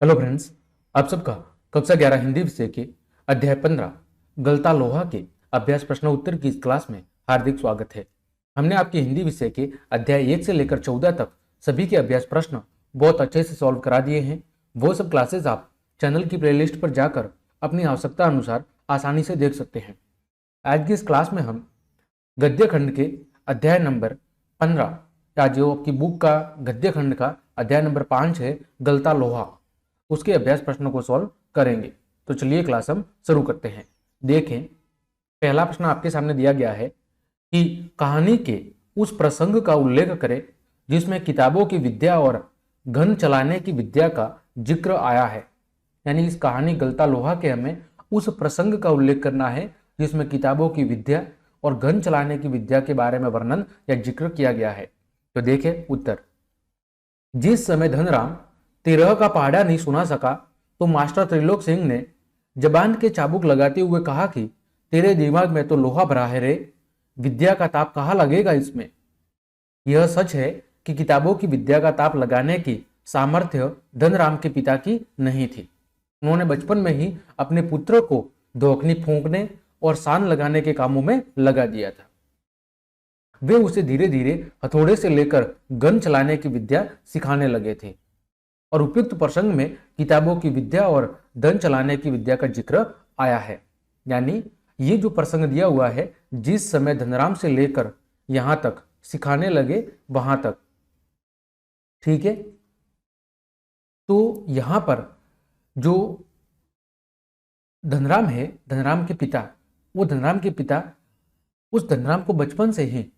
Hello friends, आप सबका कक्षा 11 हिंदी विषय के अध्याय 15 गलता लोहा के अभ्यास प्रश्न उत्तर की इस क्लास में हार्दिक स्वागत है। हमने आपके हिंदी विषय के अध्याय 1 से लेकर 14 तक सभी के अभ्यास प्रश्न बहुत अच्छे से सॉल्व करा दिए हैं। वो सब क्लासेस आप चैनल की प्लेलिस्ट पर जाकर अपनी आवश्यकता अनुसार आसानी से देख सकते हैं। आज की इस क्लास में हम गद्य खंड के अध्याय नंबर 15 या जो आपकी बुक का गद्य खंड का अध्याय नंबर 5 है गलता लोहा, उसके अभ्यास प्रश्नों को सॉल्व करेंगे। तो चलिए क्लास हम शुरू करते हैं। देखें, पहला प्रश्न आपके सामने दिया गया है कि कहानी के उस प्रसंग का उल्लेख करें जिसमें किताबों की विद्या और घन चलाने की विद्या का जिक्र आया है। यानी इस कहानी गलता लोहा के हमें उस प्रसंग का उल्लेख करना है जिसमें किताबों की विद्या और घन चलाने की विद्या के बारे में वर्णन या जिक्र किया गया है। तो देखें उत्तर। जिस समय धनराम तेरह का पहाड़ा नहीं सुना सका तो मास्टर त्रिलोक सिंह ने जबान के चाबुक लगाते हुए कहा कि तेरे दिमाग में तो लोहा भरा है रे, विद्या का ताप कहाँ लगेगा इसमें। यह सच है कि किताबों की विद्या का ताप लगाने की सामर्थ्य धनराम के पिता की नहीं थी। उन्होंने बचपन में ही अपने पुत्र को धोखनी फूंकने और सान लगाने के कामों में लगा दिया था। वे उसे धीरे धीरे हथौड़े से लेकर गन चलाने की विद्या सिखाने लगे थे और उपयुक्त प्रसंग में किताबों की विद्या और धन चलाने की विद्या का जिक्र आया है। यानी ये जो प्रसंग दिया हुआ है, जिस समय धनराम से लेकर यहां तक सिखाने लगे वहां तक, ठीक है। तो यहां पर जो धनराम है, धनराम के पिता, वो धनराम के पिता उस धनराम को बचपन से ही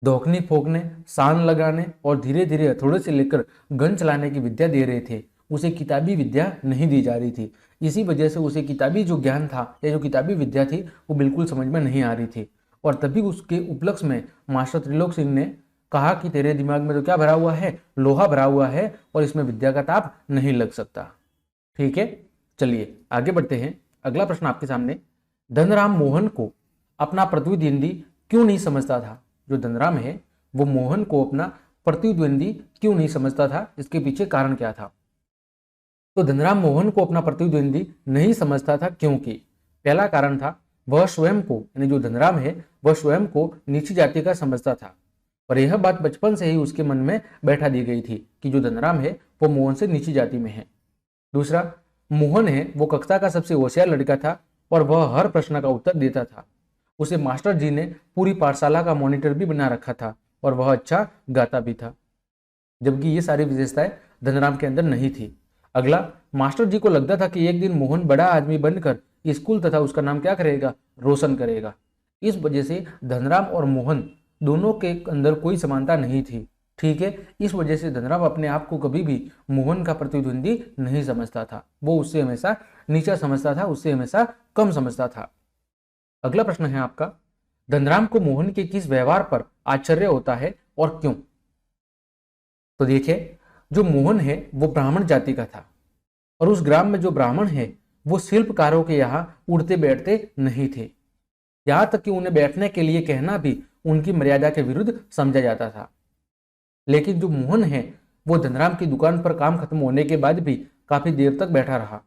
धोखनी फोकने, सान लगाने और धीरे धीरे हथौड़े से लेकर गन चलाने की विद्या दे रहे थे। उसे किताबी विद्या नहीं दी जा रही थी। इसी वजह से उसे किताबी जो ज्ञान था या जो किताबी विद्या थी वो बिल्कुल समझ में नहीं आ रही थी। और तभी उसके उपलक्ष्य में मास्टर त्रिलोक सिंह ने कहा कि तेरे दिमाग में तो क्या भरा हुआ है, लोहा भरा हुआ है और इसमें विद्या का ताप नहीं लग सकता। ठीक है, चलिए आगे बढ़ते हैं। अगला प्रश्न आपके सामने, धनराम मोहन को अपना प्रतिद्वंदी क्यों नहीं समझता था। जो धनराम है वो मोहन को अपना प्रतिद्वंदी क्यों नहीं समझता था, इसके पीछे कारण क्या था। तो धनराम मोहन को अपना प्रतिद्वंदी नहीं समझता था क्योंकि पहला कारण था वह स्वयं को, यानी जो धनराम है वह स्वयं को नीची जाति का समझता था और यह बात बचपन से ही उसके मन में बैठा दी गई थी कि जो धनराम है वो मोहन से नीची जाति में है। दूसरा, मोहन है वो कक्षा का सबसे होशियार लड़का था और वह हर प्रश्न का उत्तर देता था। उसे मास्टर जी ने पूरी पाठशाला का मॉनिटर भी बना रखा था और वह अच्छा गाता भी था, जबकि ये सारी विशेषताएं धनराम के अंदर नहीं थी। अगला, मास्टर जी को लगता था कि एक दिन मोहन बड़ा आदमी बनकर स्कूल तथा उसका नाम क्या करेगा, रोशन करेगा। इस वजह से धनराम और मोहन दोनों के अंदर कोई समानता नहीं थी। ठीक है, इस वजह से धनराम अपने आप को कभी भी मोहन का प्रतिद्वंदी नहीं समझता था। वो उससे हमेशा नीचा समझता था, उससे हमेशा कम समझता था। अगला प्रश्न है आपका, धनराम को मोहन के किस व्यवहार पर आश्चर्य होता है और क्यों। तो देखिए, जो मोहन है वो ब्राह्मण जाति का था और उस ग्राम में जो ब्राह्मण है वो शिल्पकारों के यहाँ उठते बैठते नहीं थे। यहां तक कि उन्हें बैठने के लिए कहना भी उनकी मर्यादा के विरुद्ध समझा जाता था। लेकिन जो मोहन है वो धनराम की दुकान पर काम खत्म होने के बाद भी काफी देर तक बैठा रहा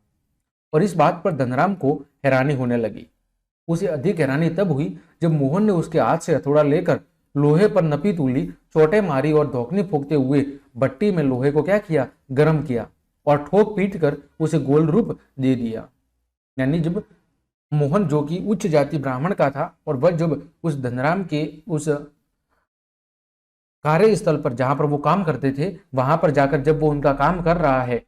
और इस बात पर धनराम को हैरानी होने लगी। उसे अधिक हैरानी तब हुई जब मोहन ने उसके हाथ से हथौड़ा लेकर लोहे पर नपी तूली, चोटें मारी और धोखनी फूंकते हुए भट्टी में लोहे को क्या किया, गर्म किया और ठोक पीट कर उसे गोल रूप दे दिया। यानी जब मोहन, जो कि उच्च जाति ब्राह्मण का था, और वह जब उस धनराम के उस कार्यस्थल पर जहां पर वो काम करते थे वहां पर जाकर जब वो उनका काम कर रहा है,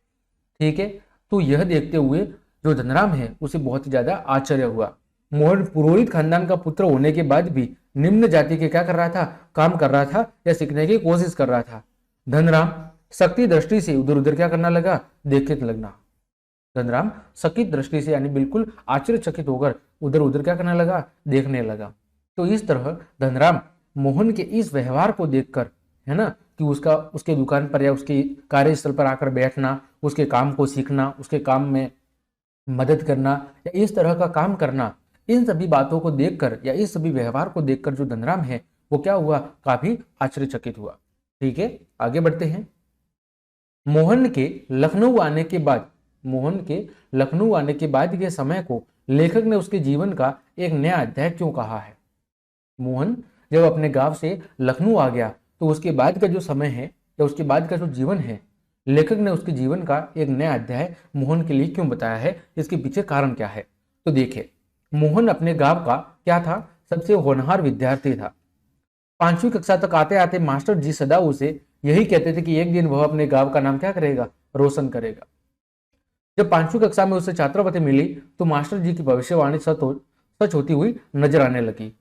ठीक है, तो यह देखते हुए जो धनराम है उसे बहुत ही ज्यादा आश्चर्य हुआ। मोहन पुरोहित खानदान का पुत्र होने के बाद भी निम्न जाति के क्या कर रहा था, काम कर रहा था या सीखने की कोशिश कर रहा था। धनराम शक्ति दृष्टि से उधर उधर क्या करना लगा, देखने लगना। धनराम सकित दृष्टि से यानी बिल्कुल आश्चर्यचकित होकर उधर उधर क्या करने लगा, देखने लगा। तो इस तरह धनराम मोहन के इस व्यवहार को देखकर, है ना, कि उसके दुकान पर या उसके कार्यस्थल पर आकर बैठना, उसके काम को सीखना, उसके काम में मदद करना या इस तरह का काम करना, इन सभी बातों को देखकर या इस सभी व्यवहार को देखकर जो धनराम है वो क्या हुआ, काफी आश्चर्यचकित हुआ। ठीक है, आगे बढ़ते हैं। मोहन के लखनऊ आने के बाद मोहन के लखनऊ आने के बाद के समय को लेखक ने उसके जीवन का एक नया अध्याय क्यों कहा है? मोहन जब अपने गांव से लखनऊ आ गया तो उसके बाद का जो समय है या उसके बाद का जो जीवन है, लेखक ने उसके जीवन का एक नया अध्याय मोहन के लिए क्यों बताया है, इसके पीछे कारण क्या है? तो देखिए, मोहन अपने गांव का क्या था, सबसे होनहार विद्यार्थी था। 5वीं कक्षा तक आते आते मास्टर जी सदा उसे यही कहते थे कि एक दिन वह अपने गांव का नाम क्या करेगा, रोशन करेगा। जब 5वीं कक्षा में उसे छात्रवृत्ति मिली तो मास्टर जी की भविष्यवाणी सच होती हुई नजर आने लगी।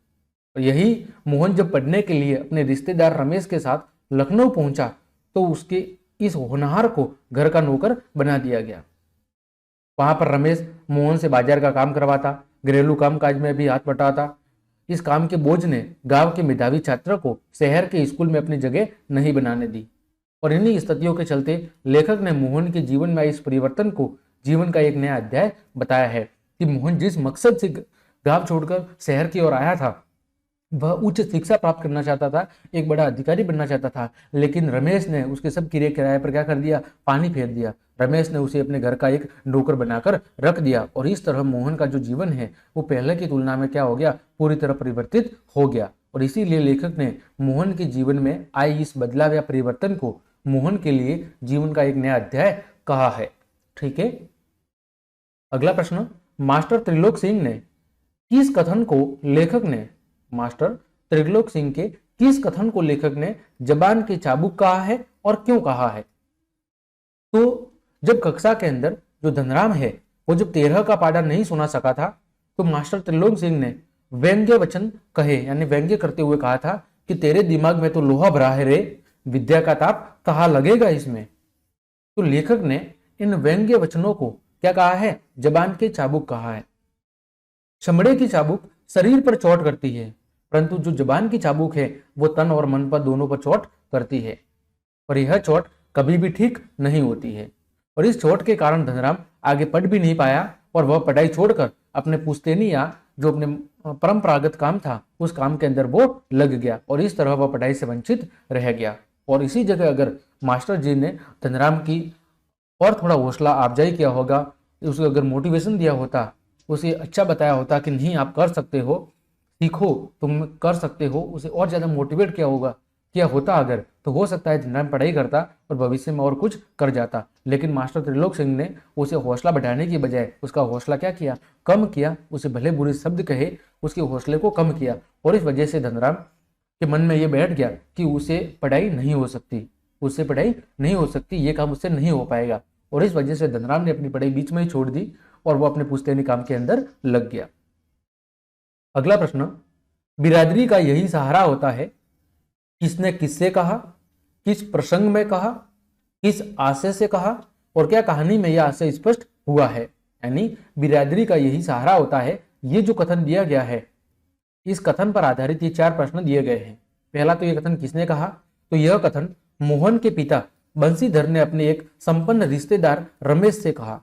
और यही मोहन जब पढ़ने के लिए अपने रिश्तेदार रमेश के साथ लखनऊ पहुंचा तो उसके इस होनहार को घर का नौकर बना दिया गया। वहां पर रमेश मोहन से बाजार का काम करवाता, घरेलू कामकाज में भी हाथ बटाता। इस काम के बोझ ने गांव के मेधावी छात्र को शहर के स्कूल में अपनी जगह नहीं बनाने दी। और इन्हीं स्थितियों के चलते लेखक ने मोहन के जीवन में इस परिवर्तन को जीवन का एक नया अध्याय बताया है कि मोहन जिस मकसद से गांव छोड़कर शहर की ओर आया था, वह उच्च शिक्षा प्राप्त करना चाहता था, एक बड़ा अधिकारी बनना चाहता था, लेकिन रमेश ने उसके सब किराए किराए पर क्या कर दिया, पानी फेर दिया। रमेश ने उसे अपने घर का एक नौकर बनाकर रख दिया और इस तरह मोहन का जो जीवन है वो पहले की तुलना में क्या हो गया, पूरी तरह परिवर्तित हो गया। और इसीलिए लेखक ने मोहन के जीवन में आई इस बदलाव या परिवर्तन को मोहन के लिए जीवन का एक नया अध्याय कहा है। ठीक है, अगला प्रश्न, मास्टर त्रिलोक सिंह ने किस कथन को लेखक ने मास्टर त्रिलोक सिंह के किस कथन को लेखक ने जबान की चाबुक कहा है और क्यों कहा है? तो जब कक्षा के अंदर जो धनराम है वो जब 13 का पाढ़ा नहीं सुना सका था तो मास्टर त्रिलोक सिंह ने व्यंग्य वचन कहे, यानी व्यंग्य करते हुए कहा था कि तेरे दिमाग में तो लोहा भरा है रे, विद्या का ताप कहाँ लगेगा इसमें। तो लेखक ने इन व्यंग्य वचनों को क्या कहा है, जबान की चाबुक कहा है। चमड़े की चाबुक शरीर पर चोट करती है, परंतु जो जबान की चाबुक है वो तन और मन पर दोनों पर चोट करती है और यह चोट कभी भी ठीक नहीं होती है। और इस चोट के कारण धनराम आगे पढ़ भी नहीं पाया और वह पढ़ाई छोड़कर अपने पुश्तैनी या जो अपने परंपरागत काम था उस काम के अंदर वो लग गया और इस तरह वह पढ़ाई से वंचित रह गया। और इसी जगह अगर मास्टर जी ने धनराम की और थोड़ा हौसला अफजाई किया होगा, उसे अगर मोटिवेशन दिया होता, उसे अच्छा बताया होता कि नहीं आप कर सकते हो, सीखो, तुम कर सकते हो, उसे और ज़्यादा मोटिवेट किया होता अगर, तो हो सकता है धनराम पढ़ाई करता और भविष्य में और कुछ कर जाता। लेकिन मास्टर त्रिलोक सिंह ने उसे हौसला बढ़ाने की बजाय उसका हौसला क्या किया, कम किया। उसे भले बुरे शब्द कहे, उसके हौसले को कम किया और इस वजह से धनराम के मन में ये बैठ गया कि उसे पढ़ाई नहीं हो सकती, उससे पढ़ाई नहीं हो सकती, ये काम उससे नहीं हो पाएगा। और इस वजह से धनराम ने अपनी पढ़ाई बीच में ही छोड़ दी और वो अपने पुश्तैनी काम के अंदर लग गया। अगला प्रश्न, बिरादरी का यही सहारा होता है, किसने किससे कहा, किस प्रसंग में कहा, किस आशय से कहा और क्या कहानी में यह आशय स्पष्ट हुआ है। यानी बिरादरी का यही सहारा होता है, ये जो कथन दिया गया है, इस कथन पर आधारित ये 4 प्रश्न दिए गए हैं। पहला तो यह कथन किसने कहा, तो यह कथन मोहन के पिता बंसीधर ने अपने एक संपन्न रिश्तेदार रमेश से कहा।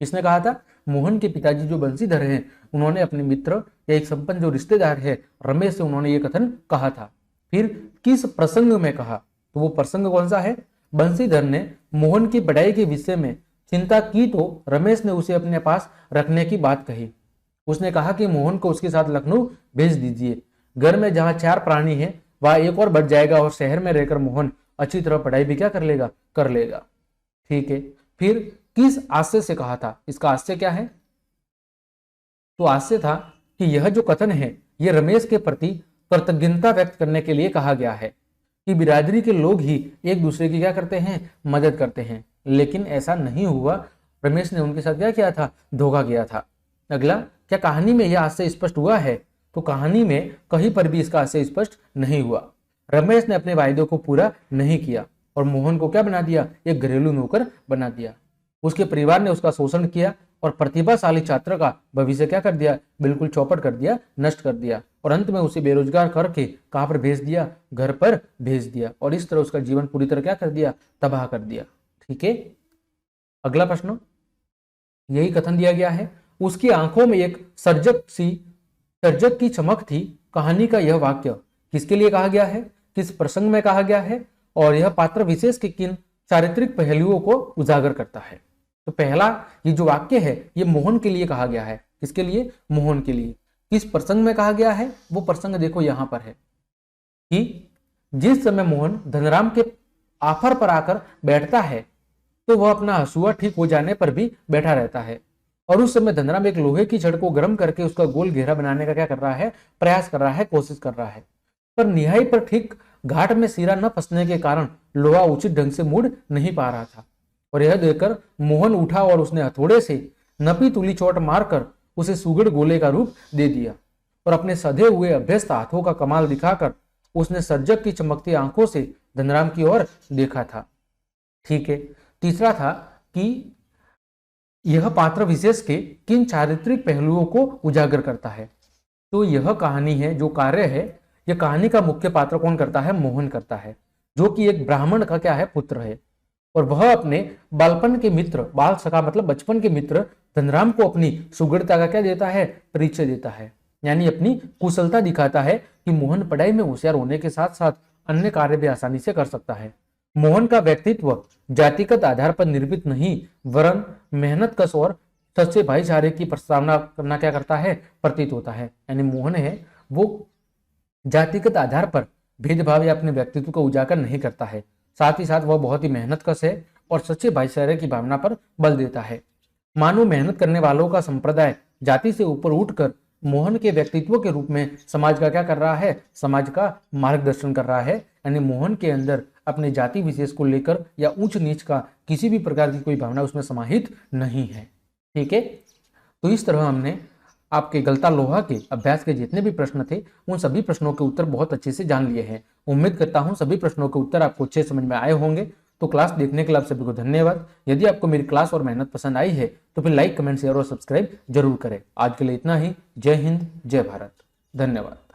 किसने कहा था, मोहन के पिताजी जो बंसीधर हैं उन्होंने अपने मित्र या एक संपन्न जो रिश्तेदार है रमेश से उन्होंने ये कथन कहा था। फिर किस प्रसंग में कहा, तो वो प्रसंग कौन सा है, बंसीधर ने मोहन की पढ़ाई के विषय में चिंता की तो रमेश ने उसे अपने पास रखने की बात कही। उसने कहा कि मोहन को उसके साथ लखनऊ भेज दीजिए, घर में जहां 4 प्राणी हैं वहां एक और बढ़ जाएगा और शहर में रहकर मोहन अच्छी तरह पढ़ाई भी क्या कर लेगा। ठीक है, फिर किस आशय से कहा था, इसका आशय क्या है, तो आशय था कि यह जो कथन है यह रमेश के प्रति कृतज्ञता व्यक्त करने के लिए कहा गया है कि बिरादरी के लोग ही एक दूसरे की क्या करते हैं, मदद करते हैं। लेकिन ऐसा नहीं हुआ, रमेश ने उनके साथ क्या किया था, धोखा किया था। अगला, क्या कहानी में यह आशय स्पष्ट हुआ है, तो कहानी में कहीं पर भी इसका आशय स्पष्ट नहीं हुआ। रमेश ने अपने वायदों को पूरा नहीं किया और मोहन को क्या बना दिया, एक घरेलू नौकर बना दिया। उसके परिवार ने उसका शोषण किया और प्रतिभाशाली छात्र का भविष्य क्या कर दिया, बिल्कुल चौपट कर दिया, नष्ट कर दिया और अंत में उसे बेरोजगार करके कहां पर भेज दिया, घर पर भेज दिया और इस तरह उसका जीवन पूरी तरह क्या कर दिया, तबाह कर दिया। ठीक है, अगला प्रश्न, यही कथन दिया गया है, उसकी आंखों में एक सर्जक की चमक थी। कहानी का यह वाक्य किसके लिए कहा गया है, किस प्रसंग में कहा गया है और यह पात्र विशेष के किन चारित्रिक पहलुओं को उजागर करता है। तो पहला ये जो वाक्य है ये मोहन के लिए कहा गया है। किसके लिए? मोहन के लिए। किस प्रसंग में कहा गया है? वो प्रसंग देखो यहां पर है कि जिस समय मोहन धनराम के आफर पर आकर बैठता है तो वह अपना हसुआ ठीक हो जाने पर भी बैठा रहता है, और उस समय धनराम एक लोहे की छड़ को गर्म करके उसका गोल घेरा बनाने का क्या कर रहा है? प्रयास कर रहा है, कोशिश कर रहा है। पर निहाई पर ठीक घाट में सिरा न फंसने के कारण लोहा उचित ढंग से मुड़ नहीं पा रहा था, और यह देखकर मोहन उठा और उसने हथौड़े से नपी तुली चोट मारकर उसे सुगड़ गोले का रूप दे दिया, और अपने सधे हुए अभ्यस्त हाथों का कमाल दिखाकर उसने सर्जक की चमकती आंखों से धनराम की ओर देखा था। ठीक है। तीसरा था कि यह पात्र विशेष के किन चारित्रिक पहलुओं को उजागर करता है। तो यह कहानी है, जो कार्य है, यह कहानी का मुख्य पात्र कौन करता है? मोहन करता है, जो कि एक ब्राह्मण का क्या है? पुत्र है, और वह अपने बालपन के मित्र, बाल सखा मतलब बचपन के मित्र धनराम को अपनी सुगढ़ता का क्या देता है? परिचय देता है, यानी अपनी कुशलता दिखाता है कि मोहन पढ़ाई में होशियार होने के साथ साथ अन्य कार्य भी आसानी से कर सकता है। मोहन का व्यक्तित्व जातिगत आधार पर निर्मित नहीं, वरन मेहनत कश और सच्चे भाईचारे की प्रस्तावना करना क्या करता है? प्रतीत होता है। यानी मोहन है वो जातिगत आधार पर भेदभाव या अपने व्यक्तित्व को उजागर नहीं करता है, साथ ही साथ वह बहुत ही मेहनत कश है और सच्चे भाईचारे की भावना पर बल देता है। मानो मेहनत करने वालों का संप्रदाय जाति से ऊपर उठकर मोहन के व्यक्तित्व के रूप में समाज का क्या कर रहा है? समाज का मार्गदर्शन कर रहा है। यानी मोहन के अंदर अपने जाति विशेष को लेकर या ऊंच नीच का किसी भी प्रकार की कोई भावना उसमें समाहित नहीं है। ठीक है। तो इस तरह हमने आपके गलता लोहा के अभ्यास के जितने भी प्रश्न थे उन सभी प्रश्नों के उत्तर बहुत अच्छे से जान लिए हैं। उम्मीद करता हूं सभी प्रश्नों के उत्तर आपको अच्छे समझ में आए होंगे। तो क्लास देखने के लिए आप सभी को धन्यवाद। यदि आपको मेरी क्लास और मेहनत पसंद आई है तो फिर लाइक, कमेंट, शेयर और सब्सक्राइब जरूर करें। आज के लिए इतना ही। जय हिंद, जय भारत, धन्यवाद।